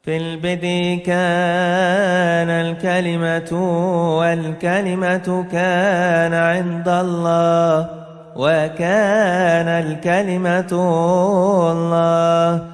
في البدء كان الكلمة والكلمة كان عند الله وكان الكلمة الله.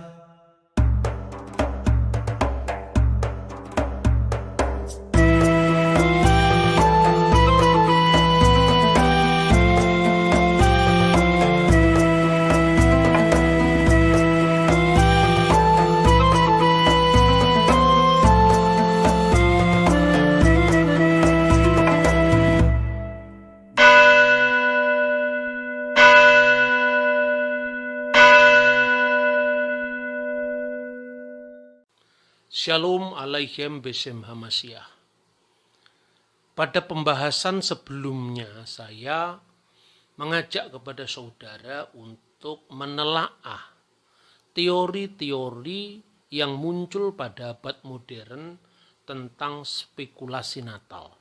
Shalom Aleichem Besem Hamasyah. Pada pembahasan sebelumnya saya mengajak kepada saudara untuk menelaah teori-teori yang muncul pada abad modern tentang spekulasi Natal.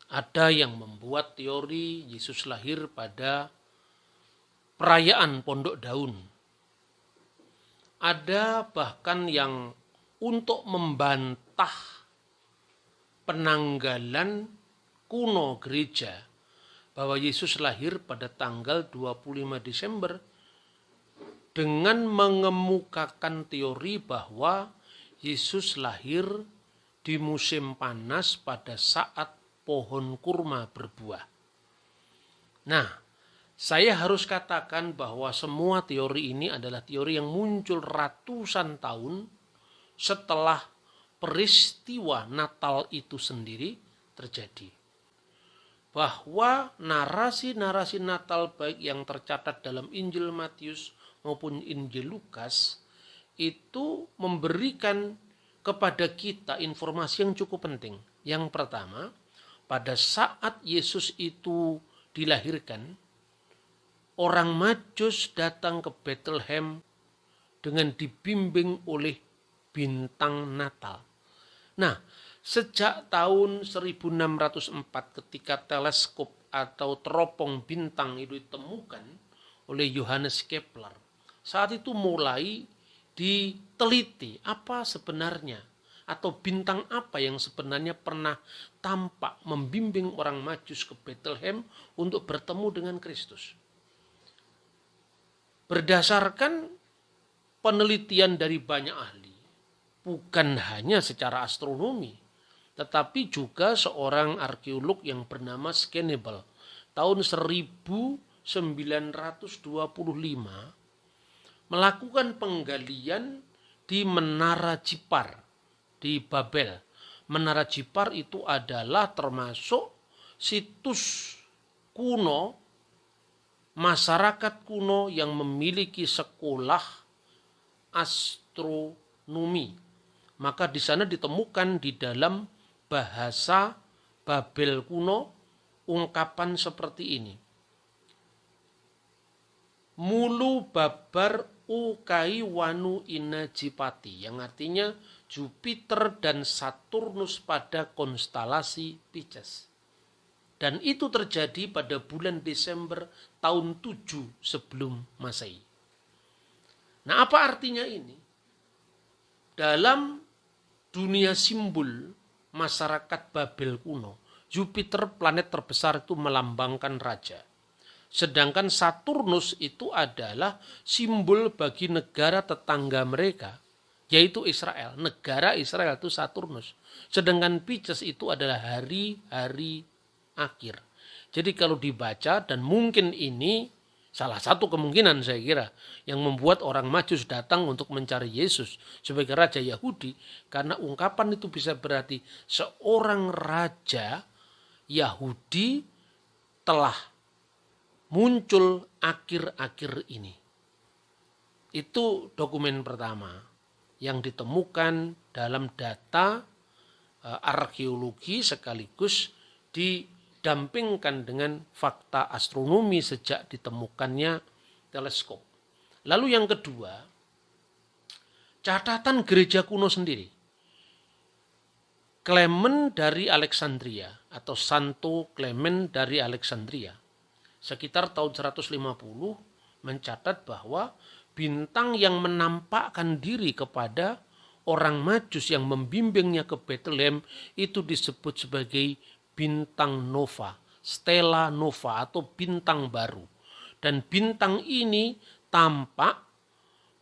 Ada yang membuat teori Yesus lahir pada perayaan Pondok Daun. Ada bahkan yang untuk membantah penanggalan kuno gereja bahwa Yesus lahir pada tanggal 25 Desember dengan mengemukakan teori bahwa Yesus lahir di musim panas pada saat pohon kurma berbuah. Nah, saya harus katakan bahwa semua teori ini adalah teori yang muncul ratusan tahun setelah peristiwa Natal itu sendiri terjadi. Bahwa narasi-narasi Natal baik yang tercatat dalam Injil Matius maupun Injil Lukas itu memberikan kepada kita informasi yang cukup penting. Yang pertama, pada saat Yesus itu dilahirkan, orang Majus datang ke Bethlehem dengan dibimbing oleh bintang Natal. Nah, sejak tahun 1604 ketika teleskop atau teropong bintang itu ditemukan oleh Johannes Kepler, saat itu mulai diteliti apa sebenarnya atau bintang apa yang sebenarnya pernah tampak membimbing orang Majus ke Bethlehem untuk bertemu dengan Kristus. Berdasarkan penelitian dari banyak ahli, bukan hanya secara astronomi, tetapi juga seorang arkeolog yang bernama Scannable tahun 1925 melakukan penggalian di Menara Jipar di Babel. Menara Jipar itu adalah termasuk situs kuno, masyarakat kuno yang memiliki sekolah astronomi. Maka di sana ditemukan di dalam bahasa Babel kuno ungkapan seperti ini. Mulu babar ukai wanu inajipati, yang artinya Jupiter dan Saturnus pada konstelasi Pisces. Dan itu terjadi pada bulan Desember tahun 7 sebelum Masehi. Nah, apa artinya ini? Dalam dunia simbol masyarakat Babel kuno, Jupiter planet terbesar itu melambangkan raja. Sedangkan Saturnus itu adalah simbol bagi negara tetangga mereka, yaitu Israel. Negara Israel itu Saturnus. Sedangkan Pisces itu adalah hari-hari akhir. Jadi kalau dibaca, dan mungkin ini salah satu kemungkinan saya kira yang membuat orang Majus datang untuk mencari Yesus sebagai raja Yahudi, karena ungkapan itu bisa berarti seorang raja Yahudi telah muncul akhir-akhir ini. Itu dokumen pertama yang ditemukan dalam data arkeologi sekaligus didampingkan dengan fakta astronomi sejak ditemukannya teleskop. Lalu yang kedua, catatan gereja kuno sendiri. Clement dari Alexandria atau Santo Clement dari Alexandria sekitar tahun 150 mencatat bahwa bintang yang menampakkan diri kepada orang Majus yang membimbingnya ke Bethlehem itu disebut sebagai bintang nova, stella nova atau bintang baru. Dan bintang ini tampak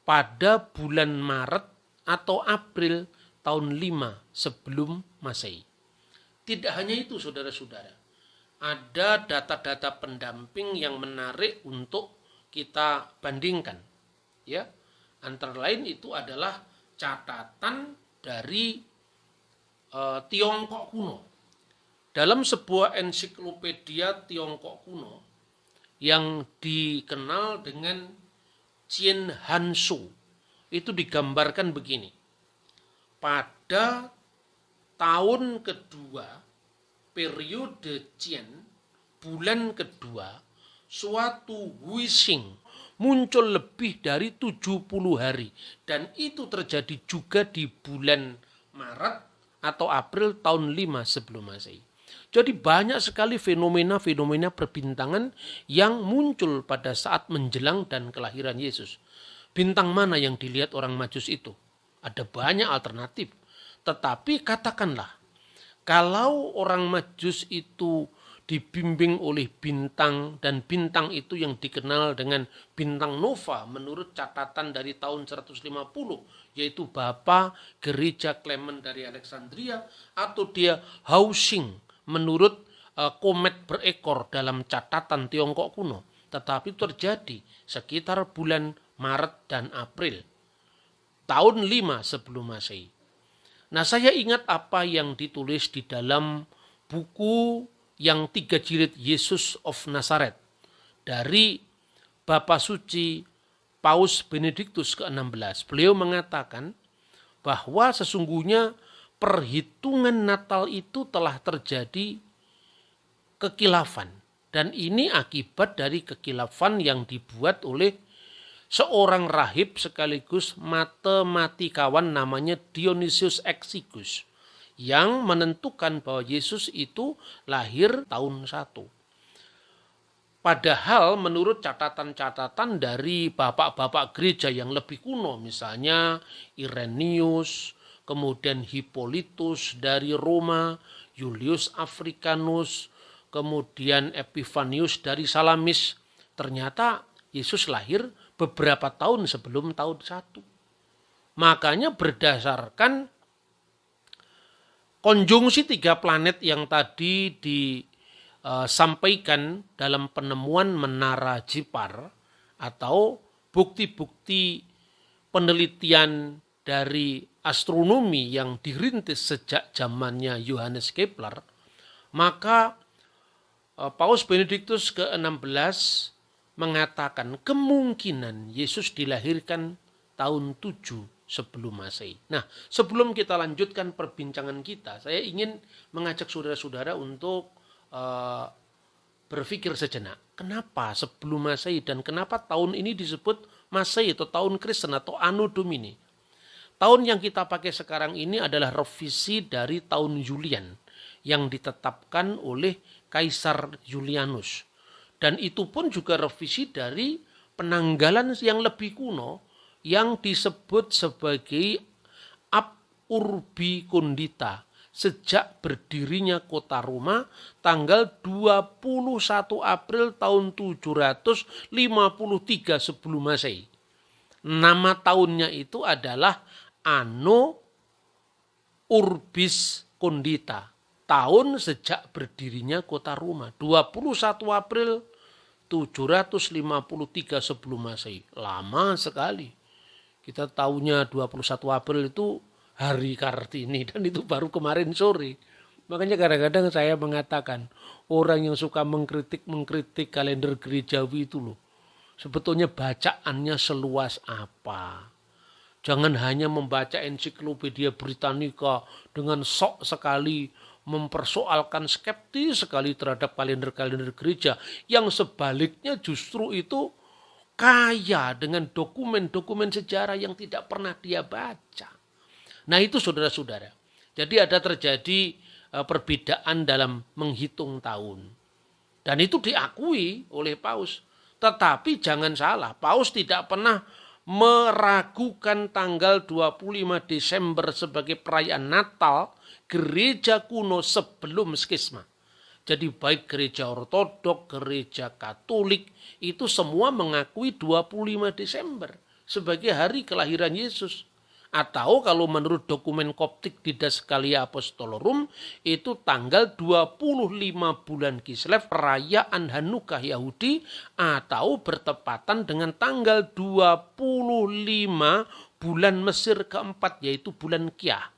pada bulan Maret atau April tahun 5 sebelum Masehi. Tidak hanya itu saudara-saudara, ada data-data pendamping yang menarik untuk kita bandingkan. Ya, antara lain itu adalah catatan dari Tiongkok kuno. Dalam sebuah ensiklopedia Tiongkok kuno yang dikenal dengan Cien Hansu, itu digambarkan begini. Pada tahun kedua periode Cien, bulan kedua, suatu Huixing muncul lebih dari 70 hari. Dan itu terjadi juga di bulan Maret atau April tahun 5 sebelum Masehi. Jadi banyak sekali fenomena-fenomena perbintangan yang muncul pada saat menjelang dan kelahiran Yesus. Bintang mana yang dilihat orang Majus itu? Ada banyak alternatif. Tetapi katakanlah, kalau orang Majus itu dibimbing oleh bintang, dan bintang itu yang dikenal dengan bintang nova menurut catatan dari tahun 150, yaitu Bapa Gereja Clement dari Alexandria, atau dia Haoxing menurut komet berekor dalam catatan Tiongkok kuno. Tetapi terjadi sekitar bulan Maret dan April tahun 5 sebelum Masehi. Nah, saya ingat apa yang ditulis di dalam buku yang 3 jilid Yesus of Nazareth dari Bapak Suci Paus Benediktus ke-16. Beliau mengatakan bahwa sesungguhnya perhitungan Natal itu telah terjadi kekilafan. Dan ini akibat dari kekilafan yang dibuat oleh seorang rahib sekaligus matematikawan namanya Dionysius Exiguus, yang menentukan bahwa Yesus itu lahir tahun 1. Padahal menurut catatan-catatan dari bapak-bapak gereja yang lebih kuno, misalnya Irenaeus, kemudian Hippolytus dari Roma, Julius Africanus, kemudian Epifanius dari Salamis, ternyata Yesus lahir beberapa tahun sebelum tahun 1. Makanya berdasarkan konjungsi 3 planet yang tadi disampaikan dalam penemuan menara Jipar atau bukti-bukti penelitian dari astronomi yang dirintis sejak zamannya Johannes Kepler, maka Paus Benediktus ke-16 mengatakan kemungkinan Yesus dilahirkan tahun 7 sebelum Masehi. Nah, sebelum kita lanjutkan perbincangan kita, saya ingin mengajak saudara-saudara untuk berpikir sejenak. Kenapa sebelum Masehi dan kenapa tahun ini disebut Masehi atau tahun Kristen atau Anno Domini? Tahun yang kita pakai sekarang ini adalah revisi dari tahun Julian yang ditetapkan oleh Kaisar Julianus. Dan itu pun juga revisi dari penanggalan yang lebih kuno yang disebut sebagai Ab Urbi Condita. Sejak berdirinya kota Roma tanggal 21 April tahun 753 sebelum Masehi. Nama tahunnya itu adalah Anno Urbis Condita, tahun sejak berdirinya kota Roma, 21 April 753 sebelum Masehi. Lama sekali. Kita tahunya 21 April itu hari Kartini, dan itu baru kemarin sore. Makanya kadang-kadang saya mengatakan orang yang suka mengkritik kalender gerejawi itu loh, sebetulnya bacaannya seluas apa. Jangan hanya membaca ensiklopedia Britannica dengan sok sekali mempersoalkan, skeptis sekali terhadap kalender-kalender gereja, yang sebaliknya justru itu kaya dengan dokumen-dokumen sejarah yang tidak pernah dia baca. Nah itu saudara-saudara. Jadi ada terjadi perbedaan dalam menghitung tahun. Dan itu diakui oleh Paus. Tetapi jangan salah, Paus tidak pernah meragukan tanggal 25 Desember sebagai perayaan Natal gereja kuno sebelum skisma. Jadi baik gereja Ortodok, gereja Katolik itu semua mengakui 25 Desember sebagai hari kelahiran Yesus. Atau kalau menurut dokumen Koptik Didas Gallia Apostolorum itu tanggal 25 bulan Kislev perayaan Hanukkah Yahudi atau bertepatan dengan tanggal 25 bulan Mesir keempat yaitu bulan Kiyah.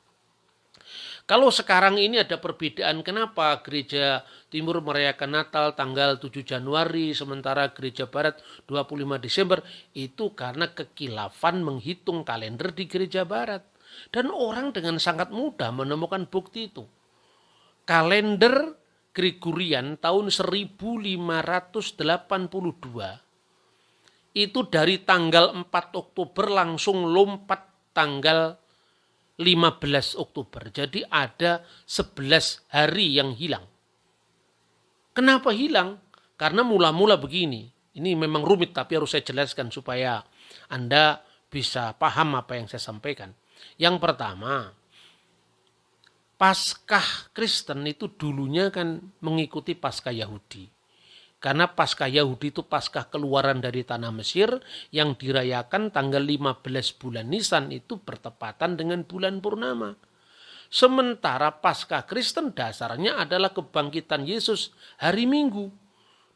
Kalau sekarang ini ada perbedaan kenapa gereja Timur merayakan Natal tanggal 7 Januari sementara gereja Barat 25 Desember itu karena kekilafan menghitung kalender di gereja Barat. Dan orang dengan sangat mudah menemukan bukti itu. Kalender Gregorian tahun 1582 itu dari tanggal 4 Oktober langsung lompat tanggal 15 Oktober. Jadi ada 11 hari yang hilang. Kenapa hilang? Karena mula-mula begini. Ini memang rumit tapi harus saya jelaskan supaya Anda bisa paham apa yang saya sampaikan. Yang pertama, Paskah Kristen itu dulunya kan mengikuti Paskah Yahudi. Karena Paskah Yahudi itu Paskah keluaran dari tanah Mesir yang dirayakan tanggal 15 bulan Nisan itu bertepatan dengan bulan purnama. Sementara Paskah Kristen dasarnya adalah kebangkitan Yesus hari Minggu.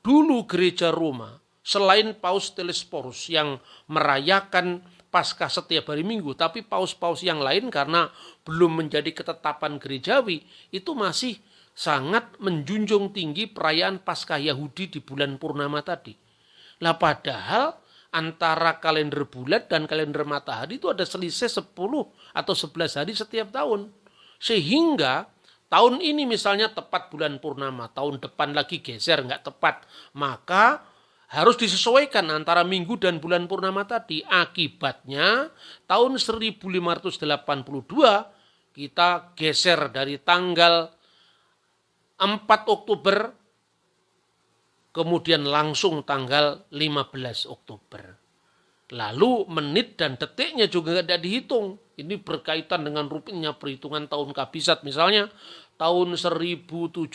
Dulu gereja Roma selain Paus Telesporus yang merayakan Paskah setiap hari Minggu, tapi paus-paus yang lain karena belum menjadi ketetapan gerejawi itu masih sangat menjunjung tinggi perayaan Paskah Yahudi di bulan purnama tadi. Lah padahal antara kalender bulan dan kalender matahari itu ada selisih 10 atau 11 hari setiap tahun. Sehingga tahun ini misalnya tepat bulan purnama, tahun depan lagi geser nggak tepat. Maka harus disesuaikan antara minggu dan bulan purnama tadi. Akibatnya tahun 1582 kita geser dari tanggal 4 Oktober, kemudian langsung tanggal 15 Oktober. Lalu menit dan detiknya juga tidak dihitung. Ini berkaitan dengan rutinnya perhitungan tahun kabisat. Misalnya tahun 1700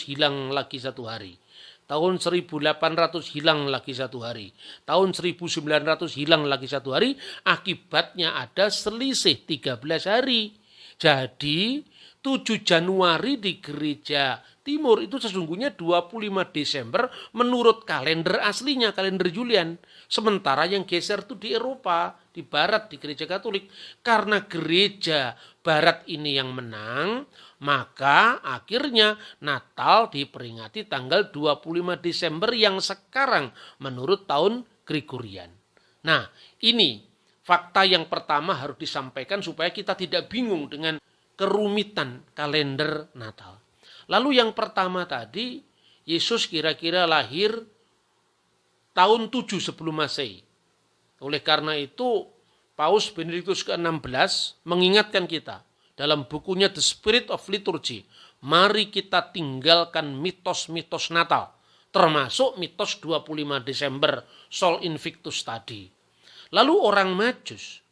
hilang lagi satu hari. Tahun 1800 hilang lagi satu hari. Tahun 1900 hilang lagi satu hari. Akibatnya ada selisih 13 hari. Jadi 7 Januari di gereja Timur itu sesungguhnya 25 Desember menurut kalender aslinya, kalender Julian. Sementara yang geser itu di Eropa, di Barat, di gereja Katolik. Karena gereja Barat ini yang menang, maka akhirnya Natal diperingati tanggal 25 Desember yang sekarang menurut tahun Gregorian. Nah, ini fakta yang pertama harus disampaikan supaya kita tidak bingung dengan kerumitan kalender Natal. Lalu yang pertama tadi, Yesus kira-kira lahir tahun 7 sebelum Masehi. Oleh karena itu, Paus Benediktus ke-16 mengingatkan kita dalam bukunya The Spirit of Liturgy, mari kita tinggalkan mitos-mitos Natal, termasuk mitos 25 Desember, Sol Invictus tadi. Lalu orang Majus,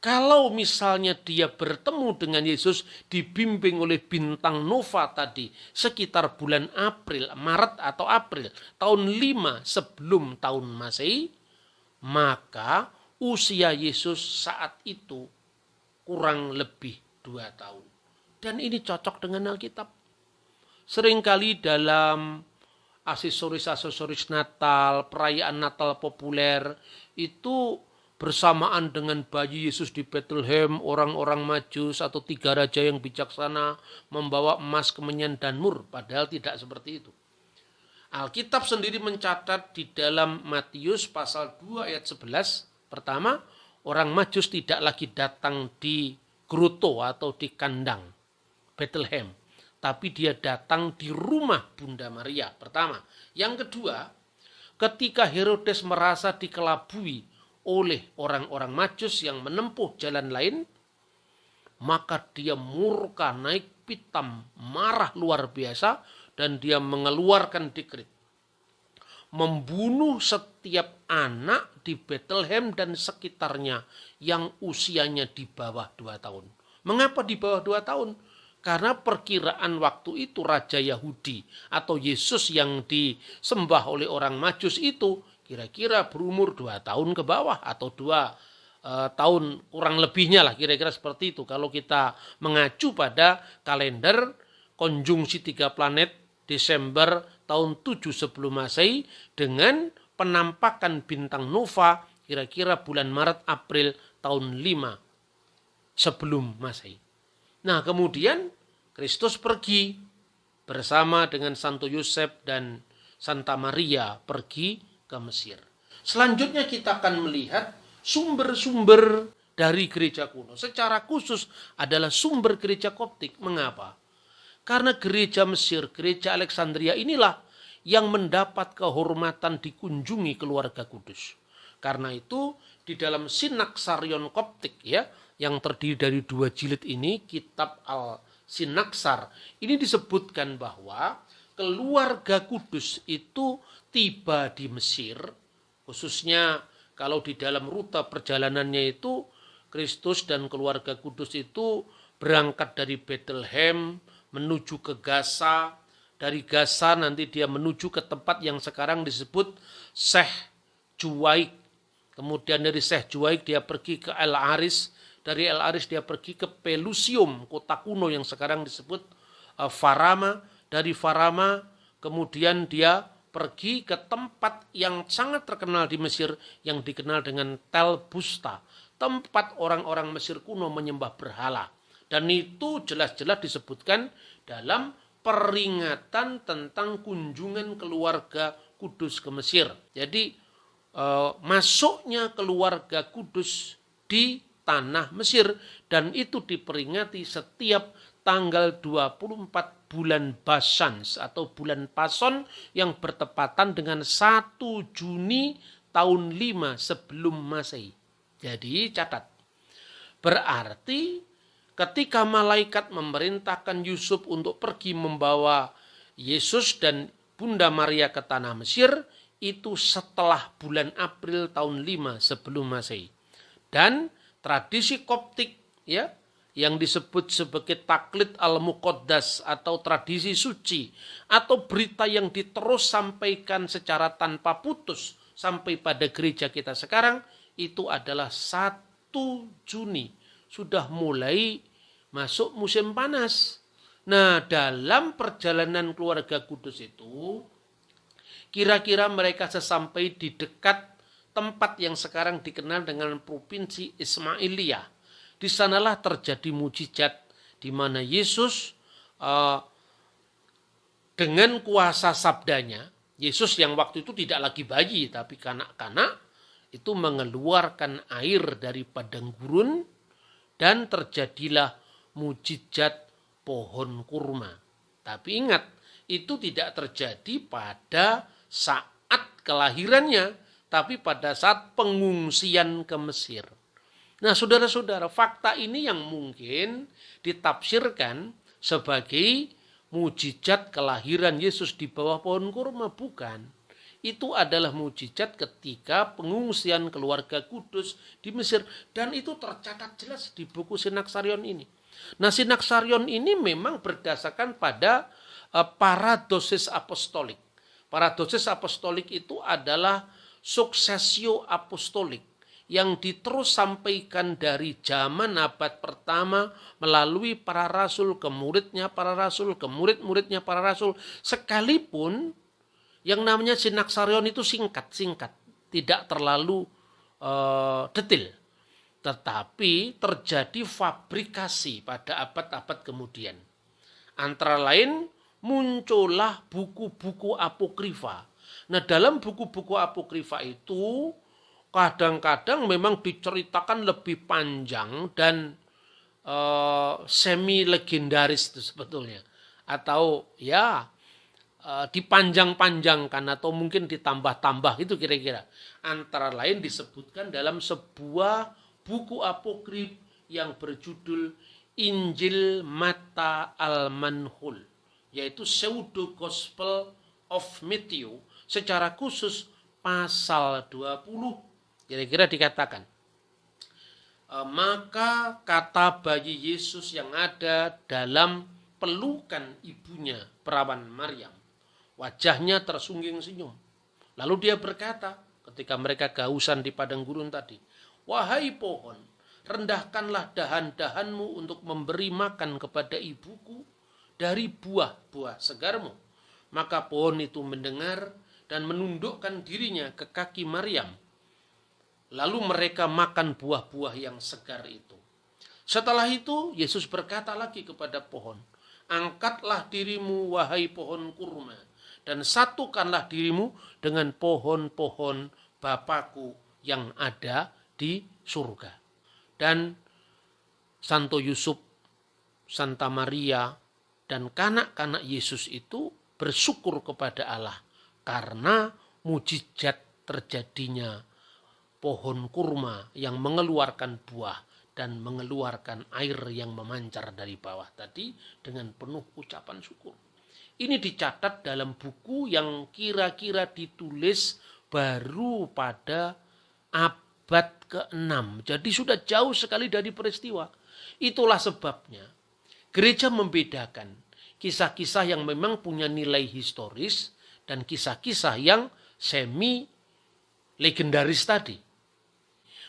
kalau misalnya dia bertemu dengan Yesus dibimbing oleh bintang nova tadi sekitar bulan April, Maret atau April tahun 5 sebelum tahun Masehi, maka usia Yesus saat itu kurang lebih 2 tahun. Dan ini cocok dengan Alkitab. Seringkali dalam aksesoris-aksesoris Natal, perayaan Natal populer itu bersamaan dengan bayi Yesus di Bethlehem, orang-orang Majus atau 3 raja yang bijaksana membawa emas, kemenyan, dan mur. Padahal tidak seperti itu. Alkitab sendiri mencatat di dalam Matius pasal 2 ayat 11. Pertama, orang Majus tidak lagi datang di Groto atau di kandang Bethlehem. Tapi dia datang di rumah Bunda Maria. Pertama. Yang kedua, ketika Herodes merasa dikelabui oleh orang-orang Majus yang menempuh jalan lain, maka dia murka, naik pitam, marah luar biasa, dan dia mengeluarkan dekret. membunuh setiap anak di Bethlehem dan sekitarnya yang usianya di bawah 2 tahun. Mengapa di bawah 2 tahun? Karena perkiraan waktu itu Raja Yahudi atau Yesus yang disembah oleh orang Majus itu kira-kira berumur 2 tahun ke bawah atau 2 tahun kurang lebihnya lah, kira-kira seperti itu. Kalau kita mengacu pada kalender konjungsi 3 planet Desember tahun 7 sebelum Masehi dengan penampakan bintang nova kira-kira bulan Maret April tahun 5 sebelum Masehi. Nah, kemudian Kristus pergi bersama dengan Santo Yosef dan Santa Maria pergi ke Mesir. Selanjutnya kita akan melihat sumber-sumber dari gereja kuno. Secara khusus adalah sumber gereja Koptik. Mengapa? Karena gereja Mesir, gereja Alexandria inilah yang mendapat kehormatan dikunjungi keluarga kudus. Karena itu di dalam Sinaksarion Koptik ya, yang terdiri dari 2 jilid ini, kitab Al-Sinaksar, ini disebutkan bahwa keluarga kudus itu tiba di Mesir, khususnya kalau di dalam rute perjalanannya itu Kristus dan keluarga kudus itu berangkat dari Bethlehem menuju ke Gaza, dari Gaza nanti dia menuju ke tempat yang sekarang disebut Syekh Juwaik. Kemudian dari Syekh Juwaik dia pergi ke El Aris, dari El Aris dia pergi ke Pelusium, kota kuno yang sekarang disebut Farama. Dari Farama kemudian dia pergi ke tempat yang sangat terkenal di Mesir yang dikenal dengan Tel Busta, tempat orang-orang Mesir kuno menyembah berhala. Dan itu jelas-jelas disebutkan dalam peringatan tentang kunjungan keluarga kudus ke Mesir. Jadi masuknya keluarga kudus di tanah Mesir, dan itu diperingati setiap tanggal 24 bulan Basans atau bulan Pason yang bertepatan dengan 1 Juni tahun 5 sebelum Masehi. Jadi catat, berarti ketika malaikat memerintahkan Yusuf untuk pergi membawa Yesus dan Bunda Maria ke tanah Mesir, itu setelah bulan April tahun 5 sebelum Masehi. Dan tradisi Koptik ya, yang disebut sebagai taklid al-muqaddas atau tradisi suci atau berita yang diterus sampaikan secara tanpa putus sampai pada gereja kita sekarang, itu adalah 1 Juni. Sudah mulai masuk musim panas. Nah, dalam perjalanan keluarga kudus itu, kira-kira mereka sesampai di dekat tempat yang sekarang dikenal dengan provinsi Ismailia. Di sanalah terjadi mujizat di mana Yesus dengan kuasa sabdanya, Yesus yang waktu itu tidak lagi bayi tapi kanak-kanak, itu mengeluarkan air dari padang gurun dan terjadilah mujizat pohon kurma. Tapi ingat, itu tidak terjadi pada saat kelahirannya, tapi pada saat pengungsian ke Mesir. Nah, saudara-saudara, fakta ini yang mungkin ditafsirkan sebagai mujizat kelahiran Yesus di bawah pohon kurma. Bukan. Itu adalah mujizat ketika pengungsian keluarga kudus di Mesir. Dan itu tercatat jelas di buku Sinaksarion ini. Nah, Sinaksarion ini memang berdasarkan pada paradosis apostolik. Paradosis apostolik itu adalah suksesio apostolik yang diterus sampaikan dari zaman abad pertama melalui para rasul ke muridnya para rasul, ke murid-muridnya para rasul. Sekalipun yang namanya Sinaksarion itu singkat-singkat, tidak terlalu detail. Tetapi terjadi fabrikasi pada abad-abad kemudian. Antara lain muncullah buku-buku apokrifa. Nah, dalam buku-buku apokrifa itu kadang-kadang memang diceritakan lebih panjang dan semi legendaris itu sebetulnya, atau ya dipanjang-panjangkan atau mungkin ditambah-tambah itu kira-kira. Antara lain disebutkan dalam sebuah buku apokrif yang berjudul Injil Matta al-Manhul, yaitu Pseudo Gospel of Matthew, secara khusus pasal 20 kira-kira dikatakan, maka kata bayi Yesus yang ada dalam pelukan ibunya, perawan Maryam, wajahnya tersungging senyum. Lalu dia berkata ketika mereka kehausan di padang gurun tadi, "Wahai pohon, rendahkanlah dahan-dahanmu untuk memberi makan kepada ibuku dari buah-buah segarmu." Maka pohon itu mendengar dan menundukkan dirinya ke kaki Maryam. Lalu mereka makan buah-buah yang segar itu. Setelah itu Yesus berkata lagi kepada pohon, "Angkatlah dirimu wahai pohon kurma, dan satukanlah dirimu dengan pohon-pohon Bapakku yang ada di surga." Dan Santo Yusuf, Santa Maria, dan kanak-kanak Yesus itu bersyukur kepada Allah karena mujizat terjadinya pohon kurma yang mengeluarkan buah dan mengeluarkan air yang memancar dari bawah tadi dengan penuh ucapan syukur. Ini dicatat dalam buku yang kira-kira ditulis baru pada abad ke-6. Jadi sudah jauh sekali dari peristiwa. Itulah sebabnya gereja membedakan kisah-kisah yang memang punya nilai historis dan kisah-kisah yang semi legendaris tadi.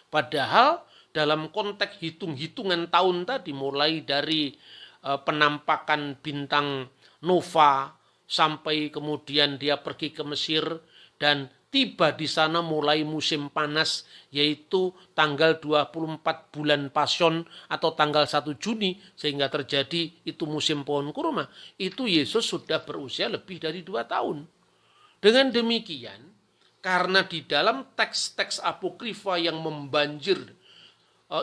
Padahal dalam konteks hitung-hitungan tahun tadi, mulai dari penampakan bintang nova sampai kemudian dia pergi ke Mesir dan tiba di sana mulai musim panas, yaitu tanggal 24 bulan Pasion atau tanggal 1 Juni sehingga terjadi itu musim pohon kurma. Itu Yesus sudah berusia lebih dari 2 tahun. Dengan demikian, karena di dalam teks-teks apokrifa yang membanjir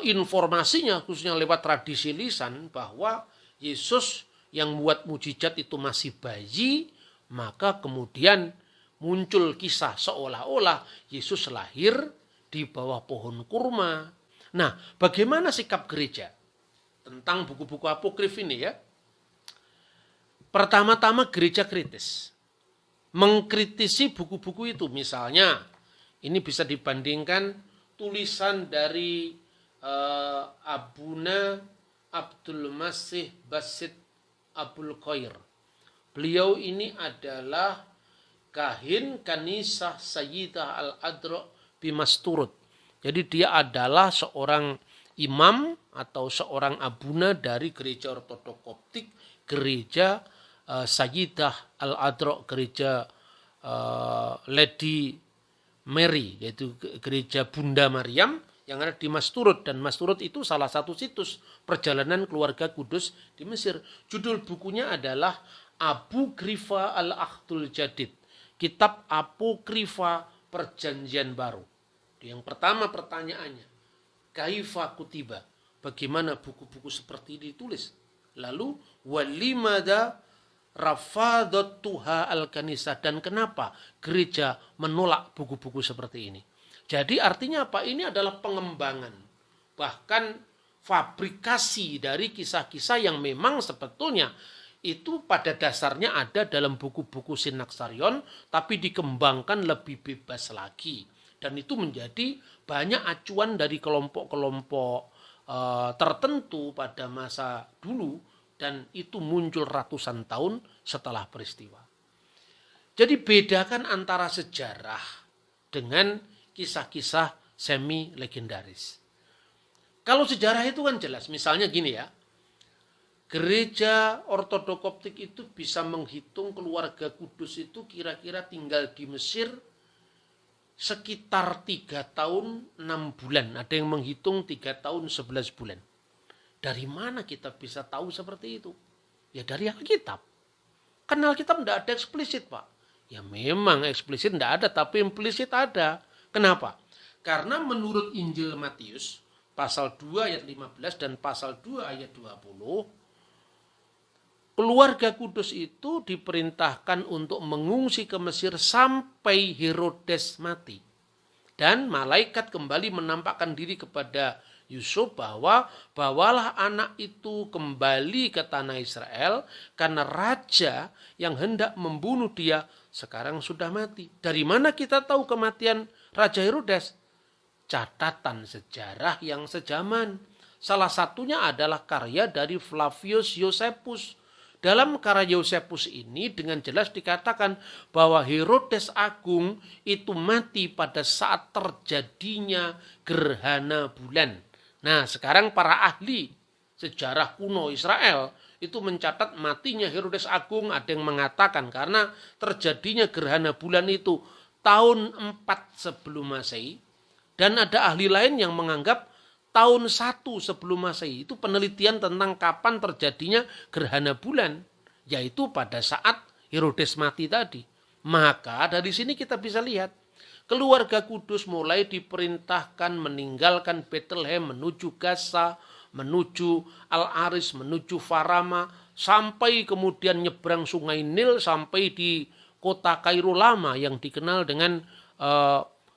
informasinya khususnya lewat tradisi lisan bahwa Yesus yang buat mujizat itu masih bayi, maka kemudian muncul kisah seolah-olah Yesus lahir di bawah pohon kurma. Nah, bagaimana sikap gereja tentang buku-buku apokrif ini ya? Pertama-tama gereja kritis. Mengkritisi buku-buku itu. Misalnya, ini bisa dibandingkan tulisan dari Abuna Abdul Masih Basit Abul Khair. Beliau ini adalah kahin kanisah Sayyidah Al-Adra Bimasturut. Jadi dia adalah seorang imam atau seorang abuna dari gereja Ortodok Koptik, gereja Sayyidah Al-Adra, gereja Lady Mary, yaitu gereja Bunda Maryam yang ada di Masturut. Dan Masturut itu salah satu situs perjalanan keluarga kudus di Mesir. Judul bukunya adalah Apokrifa Al-Ahdul Jadid, kitab apokrifa perjanjian baru. Yang pertama pertanyaannya, kaifa kutiba, bagaimana buku-buku seperti ini ditulis? Lalu walimada rafadatuha al-kanisah, dan kenapa gereja menolak buku-buku seperti ini? Jadi artinya apa? Ini adalah pengembangan, bahkan fabrikasi dari kisah-kisah yang memang sebetulnya itu pada dasarnya ada dalam buku-buku Sinaksarion, tapi dikembangkan lebih bebas lagi. Dan itu menjadi banyak acuan dari kelompok-kelompok tertentu pada masa dulu, dan itu muncul ratusan tahun setelah peristiwa. Jadi bedakan antara sejarah dengan kisah-kisah semi legendaris. Kalau sejarah itu kan jelas, misalnya gini ya, gereja Ortodok Koptik itu bisa menghitung keluarga kudus itu kira-kira tinggal di Mesir sekitar 3 tahun 6 bulan. Ada yang menghitung 3 tahun 11 bulan. Dari mana kita bisa tahu seperti itu? Ya dari Alkitab. Kan Alkitab tidak ada eksplisit, Pak. Ya memang eksplisit tidak ada, tapi implisit ada. Kenapa? Karena menurut Injil Matius, pasal 2 ayat 15 dan pasal 2 ayat 20, keluarga kudus itu diperintahkan untuk mengungsi ke Mesir sampai Herodes mati. Dan malaikat kembali menampakkan diri kepada Yusuf bahwa bawalah anak itu kembali ke tanah Israel karena raja yang hendak membunuh dia sekarang sudah mati. Dari mana kita tahu kematian Raja Herodes? Catatan sejarah yang sejaman. Salah satunya adalah karya dari Flavius Josephus. Dalam karya Josephus ini dengan jelas dikatakan bahwa Herodes Agung itu mati pada saat terjadinya gerhana bulan. Nah, sekarang para ahli sejarah kuno Israel itu mencatat matinya Herodes Agung, ada yang mengatakan karena terjadinya gerhana bulan itu tahun 4 sebelum Masehi, dan ada ahli lain yang menganggap tahun 1 sebelum Masehi. Itu penelitian tentang kapan terjadinya gerhana bulan, yaitu pada saat Herodes mati tadi. Maka dari sini kita bisa lihat keluarga kudus mulai diperintahkan meninggalkan Bethlehem menuju Gaza, menuju Al-Aris, menuju Farama, sampai kemudian nyebrang sungai Nil sampai di kota Kairo lama yang dikenal dengan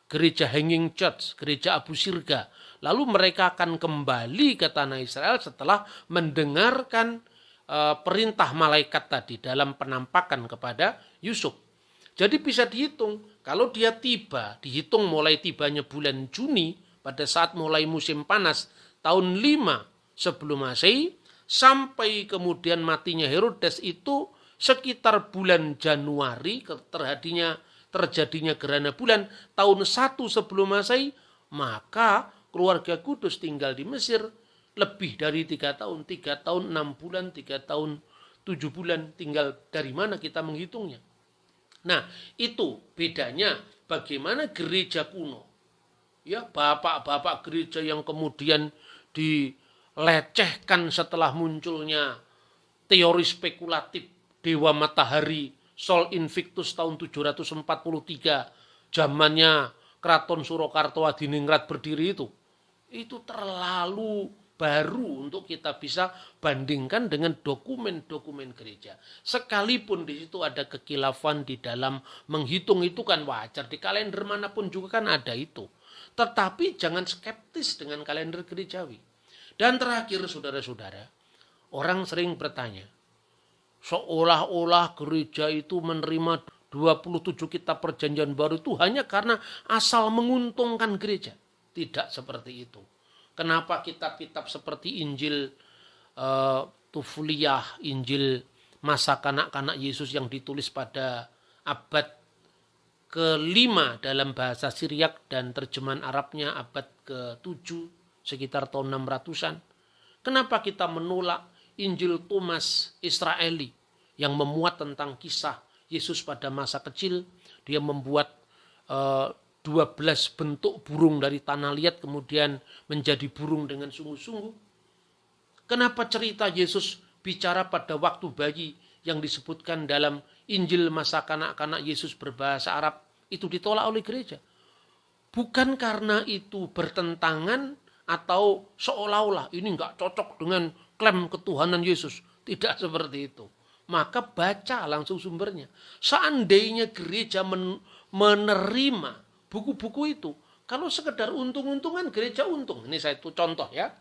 gereja Hanging Church, gereja Abu Sirga. Lalu mereka akan kembali ke tanah Israel setelah mendengarkan perintah malaikat tadi dalam penampakan kepada Yusuf. Jadi bisa dihitung, kalau dia tiba, dihitung mulai tibanya bulan Juni pada saat mulai musim panas tahun 5 sebelum Masehi sampai kemudian matinya Herodes itu sekitar bulan Januari terjadinya gerhana bulan tahun 1 sebelum Masehi, maka keluarga kudus tinggal di Mesir lebih dari 3 tahun, 3 tahun 6 bulan, 3 tahun 7 bulan, tinggal dari mana kita menghitungnya. Nah, itu bedanya bagaimana gereja kuno. Ya, bapak-bapak gereja yang kemudian dilecehkan setelah munculnya teori spekulatif Dewa Matahari Sol Invictus tahun 743, zamannya Keraton Surakarta Hadiningrat berdiri itu terlalu baru untuk kita bisa bandingkan dengan dokumen-dokumen gereja. Sekalipun di situ ada kekilafan di dalam menghitung, itu kan wajar. Di kalender manapun juga kan ada itu. Tetapi jangan skeptis dengan kalender gerejawi. Dan terakhir saudara-saudara, orang sering bertanya, seolah-olah gereja itu menerima 27 kitab perjanjian baru itu hanya karena asal menguntungkan gereja. Tidak seperti itu. Kenapa kitab-kitab seperti Injil Tufliyah, Injil masa kanak-kanak Yesus yang ditulis pada abad ke-5 dalam bahasa Syriak dan terjemahan Arabnya abad ke-7 sekitar tahun 600-an. Kenapa kita menolak Injil Thomas Israeli yang memuat tentang kisah Yesus pada masa kecil? Dia membuat 12 bentuk burung dari tanah liat kemudian menjadi burung dengan sungguh-sungguh. Kenapa cerita Yesus bicara pada waktu bayi yang disebutkan dalam Injil masa kanak-kanak Yesus berbahasa Arab itu ditolak oleh gereja? Bukan karena itu bertentangan atau seolah-olah ini enggak cocok dengan klaim ketuhanan Yesus. Tidak seperti itu. Maka baca langsung sumbernya. Seandainya gereja menerima buku-buku itu, kalau sekedar untung-untungan gereja untung. Ini saya itu contoh ya.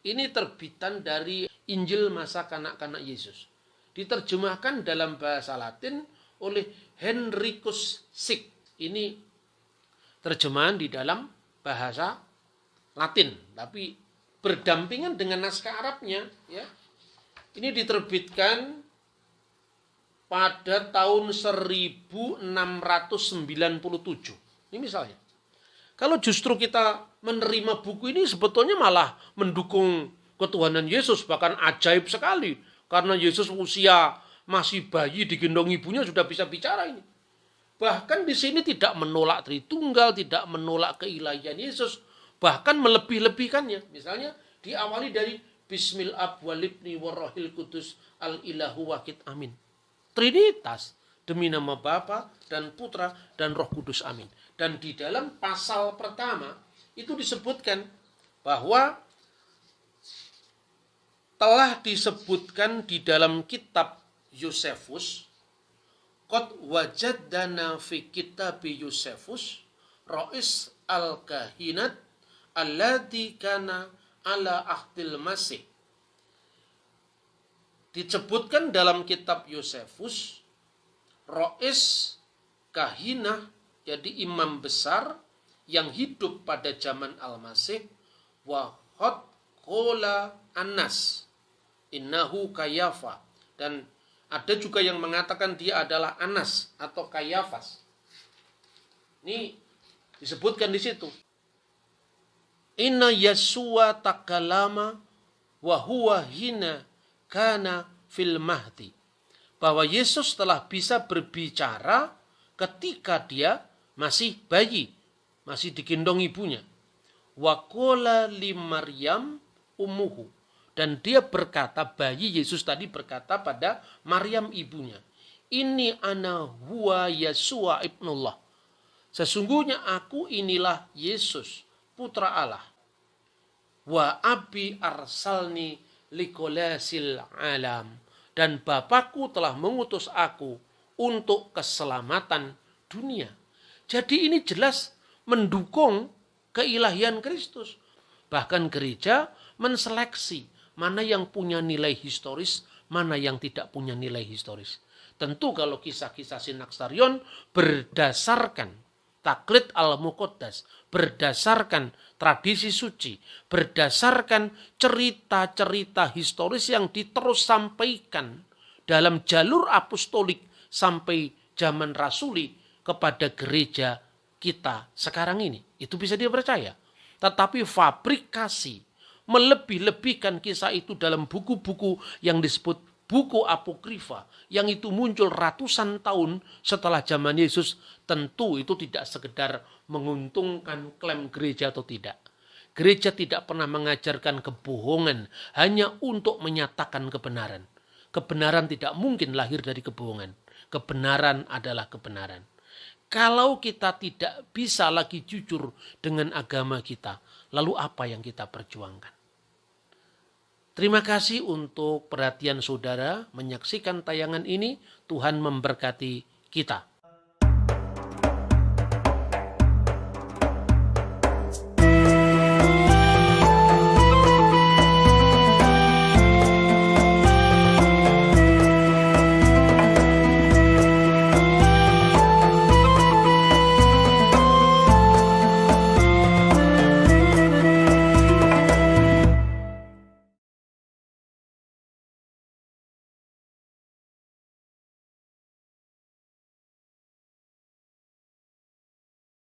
Ini terbitan dari Injil masa kanak-kanak Yesus. Diterjemahkan dalam bahasa Latin oleh Henricus Sick. Ini terjemahan di dalam bahasa Latin, tapi berdampingan dengan naskah Arabnya ya. Ini diterbitkan pada tahun 1697. Ini misalnya. Kalau justru kita menerima buku ini sebetulnya malah mendukung ketuhanan Yesus, bahkan ajaib sekali. Karena Yesus usia masih bayi digendong ibunya sudah bisa bicara ini. Bahkan di sini tidak menolak Tritunggal, tidak menolak keilahian Yesus, bahkan melebih-lebihkannya. Misalnya diawali dari Bismillah walibni warrohil kudus al-ilahu wakid amin. Trinitas, demi nama Bapa dan Putra dan Roh Kudus amin. Dan di dalam pasal pertama itu disebutkan bahwa telah disebutkan di dalam kitab Yosefus, qad wajadana fi kitabi Yosefus ra'is al-kahinat alladzi kana ala ahdil masih. Disebutkan dalam kitab Yosefus, Rois Kahinah, jadi imam besar yang hidup pada zaman Al-Masih, wahot kola Anas, innahu Kayafa. Dan ada juga yang mengatakan dia adalah Anas atau Kayafas. Ini disebutkan di situ. Inna Yasua takalama wa huwa hina kana fil mahdi. Bahwa Yesus telah bisa berbicara ketika dia masih bayi, masih digendong ibunya. Wa qala li Maryam ummuhu. Dan dia berkata, bayi Yesus tadi berkata pada Maryam ibunya, ini ana huwa Yasua ibnullah. Sesungguhnya aku inilah Yesus, putra Allah. Wa abi arsalni likolasil alam. Dan Bapakku telah mengutus aku untuk keselamatan dunia. Jadi ini jelas mendukung keilahian Kristus. Bahkan gereja menseleksi mana yang punya nilai historis, mana yang tidak punya nilai historis. Tentu kalau kisah-kisah Sinaksarion berdasarkan taklid al-muqaddas, berdasarkan tradisi suci, berdasarkan cerita-cerita historis yang diterus sampaikan dalam jalur apostolik sampai zaman rasuli kepada gereja kita sekarang ini. Itu bisa dia percaya. Tetapi fabrikasi, melebih-lebihkan kisah itu dalam buku-buku yang disebut buku apokrifa, yang itu muncul ratusan tahun setelah zaman Yesus, tentu itu tidak sekedar menguntungkan klaim gereja atau tidak. Gereja tidak pernah mengajarkan kebohongan hanya untuk menyatakan kebenaran. Kebenaran tidak mungkin lahir dari kebohongan. Kebenaran adalah kebenaran. Kalau kita tidak bisa lagi jujur dengan agama kita, lalu apa yang kita perjuangkan? Terima kasih untuk perhatian saudara menyaksikan tayangan ini. Tuhan memberkati kita.